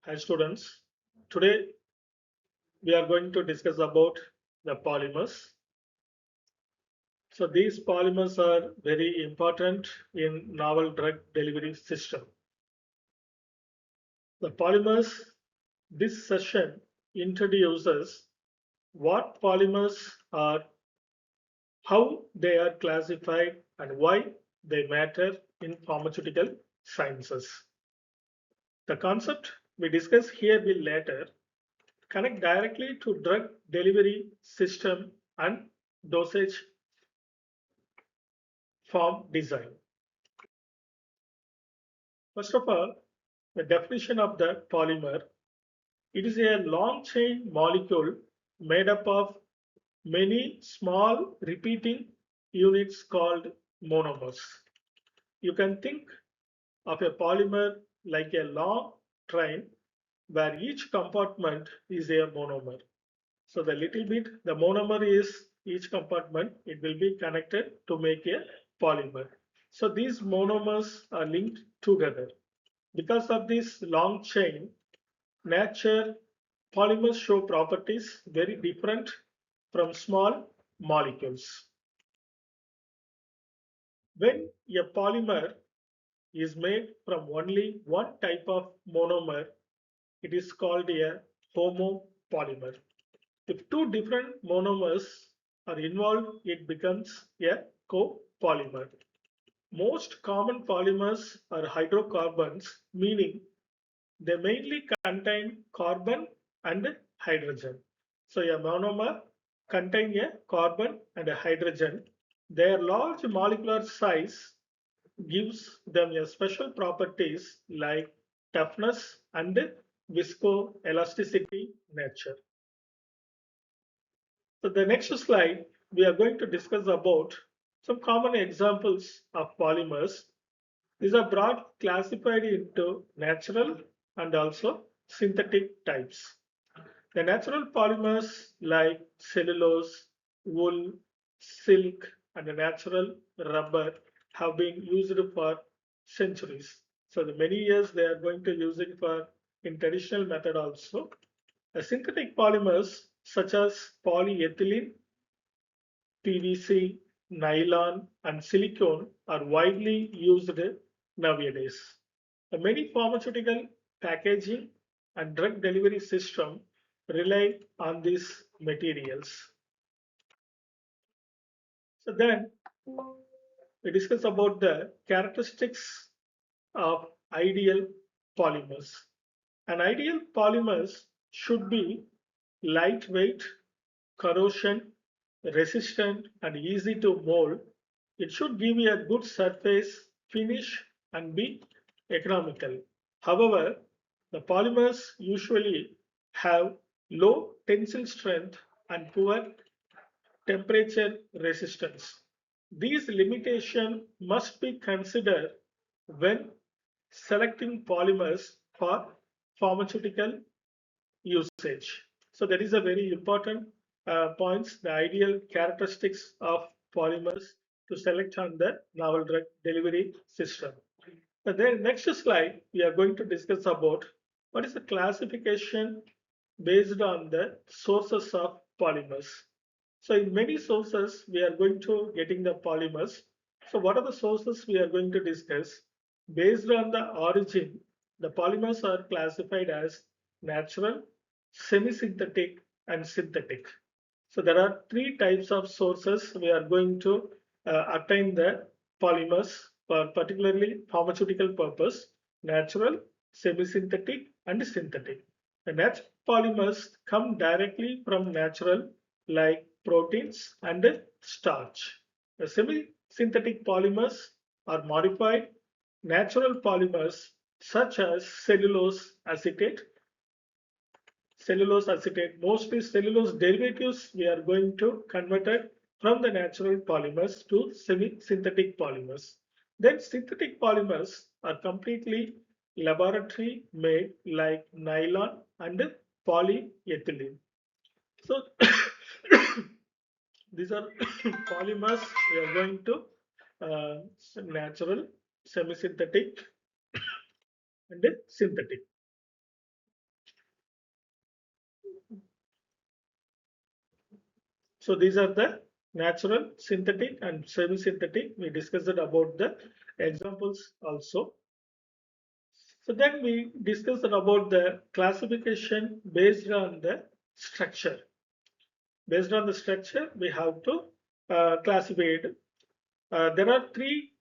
Hi students, today we are going to discuss about the polymers. So these polymers are very important in novel drug delivery system. The polymers, this session introduces what polymers are, how they are classified and why they matter in pharmaceutical sciences. The concept we discuss here will later connect directly to drug delivery system and dosage form design. First of all, the definition of the polymer. It is a long chain molecule made up of many small repeating units called monomers. You can think of a polymer like a long train where each compartment is a monomer. So the little bit, the monomer is each compartment, it will be connected to make a polymer. So these monomers are linked together. Because of this long chain, nature polymers show properties very different from small molecules. When a polymer is made from only one type of monomer, it is called a homopolymer. If two different monomers are involved, it becomes a copolymer. Most common polymers are hydrocarbons, meaning they mainly contain carbon and hydrogen. So a monomer contains a carbon and a hydrogen. Their large molecular size gives them a special properties like toughness and viscoelasticity nature. So the next slide, we are going to discuss about some common examples of polymers. These are broad classified into natural and also synthetic types. The natural polymers like cellulose, wool, silk, and natural rubber have been used for centuries. So the many years they are going to use it for in traditional method also. The synthetic polymers such as polyethylene, PVC, nylon, and silicone are widely used nowadays. Many pharmaceutical packaging and drug delivery system rely on these materials. So then we discuss about the characteristics of ideal polymers. An ideal polymers should be lightweight, corrosion resistant and easy to mold. It should give you a good surface finish and be economical. However, the polymers usually have low tensile strength and poor temperature resistance. These limitations must be considered when selecting polymers for pharmaceutical usage. So that is a very important points, the ideal characteristics of polymers to select on the novel drug delivery system. And then next slide, we are going to discuss about what is the classification based on the sources of polymers. So in many sources, we are going to getting the polymers. So what are the sources we are going to discuss? Based on the origin, the polymers are classified as natural, semi-synthetic, and synthetic. So there are three types of sources we are going to obtain the polymers for particularly pharmaceutical purpose: natural, semi-synthetic, and synthetic. The natural polymers come directly from natural like proteins and starch. The semi-synthetic polymers are modified natural polymers such as cellulose acetate, mostly cellulose derivatives we are going to convert it from the natural polymers to semi-synthetic polymers. Then synthetic polymers are completely laboratory made like nylon and polyethylene. So these are polymers we are going to natural, semi-synthetic and synthetic. So these are the natural, synthetic, and semi-synthetic. We discussed about the examples also. So then we discussed about the classification based on the structure. Based on the structure, we have to classify it. There are three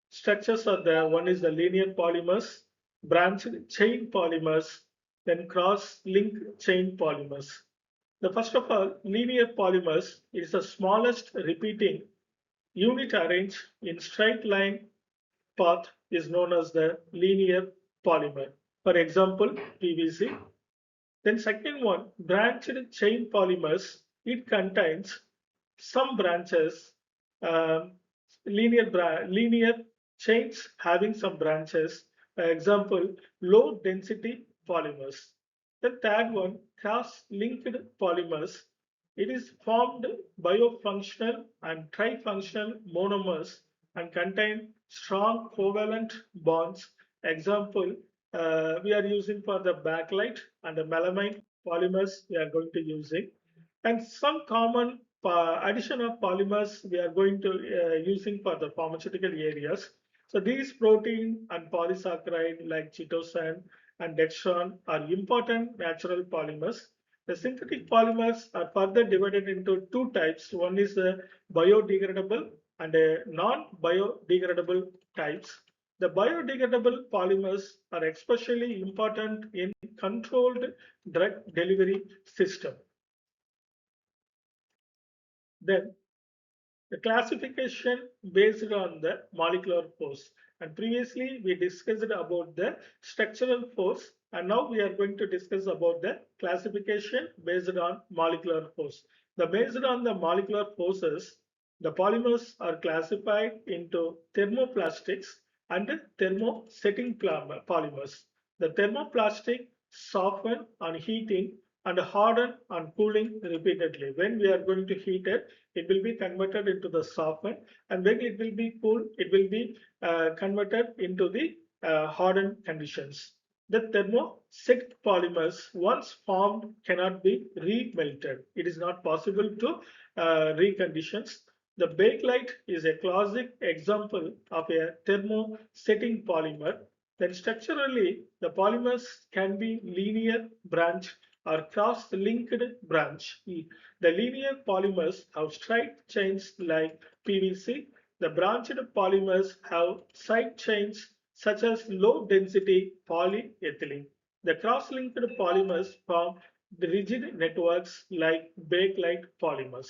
structures are there. One is the linear polymers, branched chain polymers, then cross-linked chain polymers. The first of all, linear polymers is the smallest repeating unit arranged in straight line path is known as the linear polymer. For example, PVC. Then second one, branched chain polymers. It contains some branches, um, linear chains having some branches. Example, low density polymers. The third one, cross-linked polymers. It is formed biofunctional and trifunctional monomers and contain strong covalent bonds. Example, we are using for the backlight and the melamine polymers we are going to using, and some common addition of polymers we are going to using for the pharmaceutical areas. So these protein and polysaccharide like chitosan and dextran are important natural polymers. The synthetic polymers are further divided into two types. One is the biodegradable and a non-biodegradable types. The biodegradable polymers are especially important in controlled drug delivery system. Then the classification based on the molecular force. And previously we discussed about the structural force, and now we are going to discuss about the classification based on molecular force. The based on the molecular forces, the polymers are classified into thermoplastics and thermosetting polymers. The thermoplastic soften on heating and harden on cooling repeatedly. When we are going to heat it, it will be converted into the soften, and when it will be cool, it will be converted into the hardened conditions. The thermoset polymers, once formed, cannot be remelted. It is not possible to reconditions. The bakelite is a classic example of a thermosetting polymer. Then structurally, the polymers can be linear branch or cross-linked branch. The linear polymers have straight chains like PVC. The branched polymers have side chains such as low-density polyethylene. The cross-linked polymers form the rigid networks like bakelite polymers.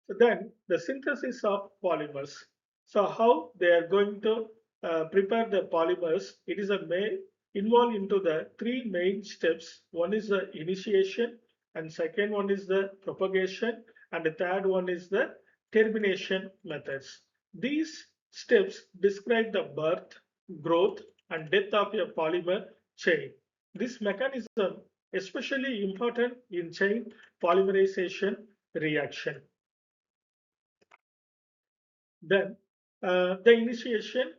So then the synthesis of polymers. So how they are going to prepare the polymers? It is a involved into the three main steps. One is the initiation, and second one is the propagation, and the third one is the termination methods. These steps describe the birth, growth, and death of a polymer chain. This mechanism especially important in chain polymerization reaction. Then the initiation,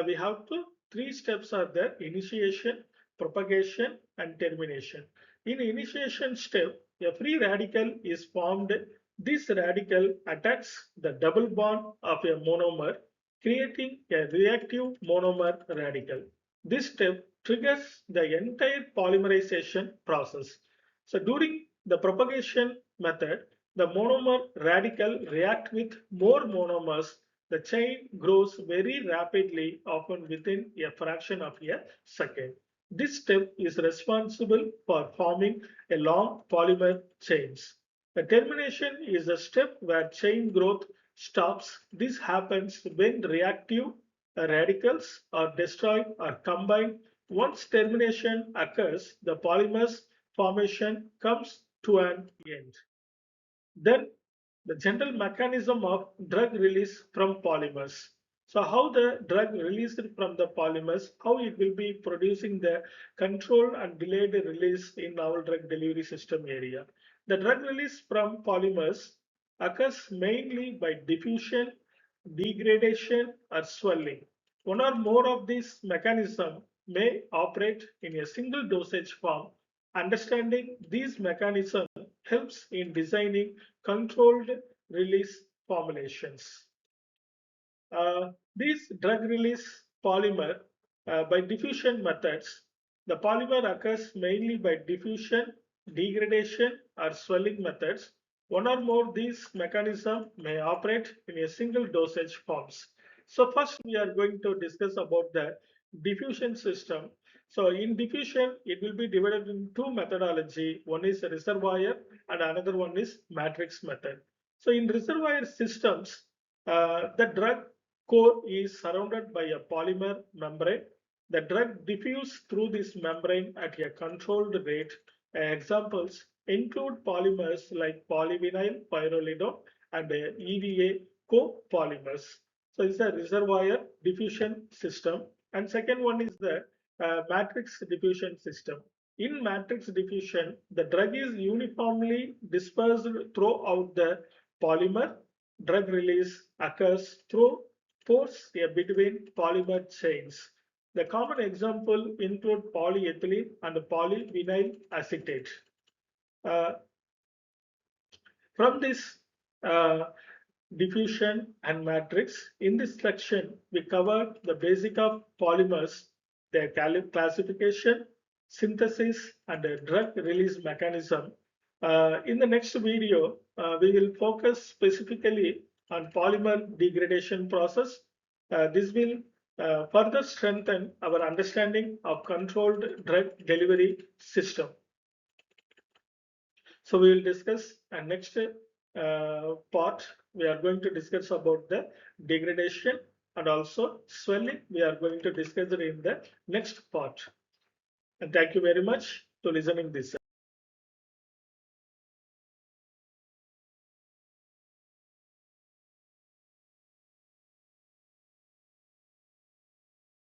we have to three steps are there: initiation, propagation, and termination. In initiation step, a free radical is formed. This radical attacks the double bond of a monomer, creating a reactive monomer radical. This step triggers the entire polymerization process. So during the propagation method, the monomer radical react with more monomers. The chain grows very rapidly, often within a fraction of a second. This step is responsible for forming a long polymer chains. The termination is a step where chain growth stops. This happens when reactive radicals are destroyed or combined. Once termination occurs, the polymer's formation comes to an end. Then the general mechanism of drug release from polymers. So how the drug released from the polymers, how it will be producing the controlled and delayed release in our drug delivery system area. The drug release from polymers occurs mainly by diffusion, degradation, or swelling. One or more of these mechanisms may operate in a single dosage form. Understanding these mechanisms helps in designing controlled release formulations. These drug release polymer by diffusion methods. The polymer occurs mainly by diffusion, degradation, or swelling methods. One or more these mechanisms may operate in a single dosage forms. So first we are going to discuss about the diffusion system. So in diffusion, it will be divided in two methodology. One is reservoir and another one is matrix method. So in reservoir systems, the drug core is surrounded by a polymer membrane. The drug diffuses through this membrane at a controlled rate. Examples include polymers like polyvinyl pyrrolidone and EVA copolymers. So it's a reservoir diffusion system. And second one is the matrix diffusion system. In matrix diffusion, the drug is uniformly dispersed throughout the polymer. Drug release occurs through pores between polymer chains. The common example include polyethylene and polyvinyl acetate. Uh, from this uh, diffusion and matrix, in this section, we cover the basic of polymers, their classification, synthesis, and the drug release mechanism. In the next video, we will focus specifically on polymer degradation process. This will further strengthen our understanding of controlled drug delivery system. So we will discuss and next part we are going to discuss about the degradation and also swelling. We are going to discuss it in the next part. And thank you very much to listening this.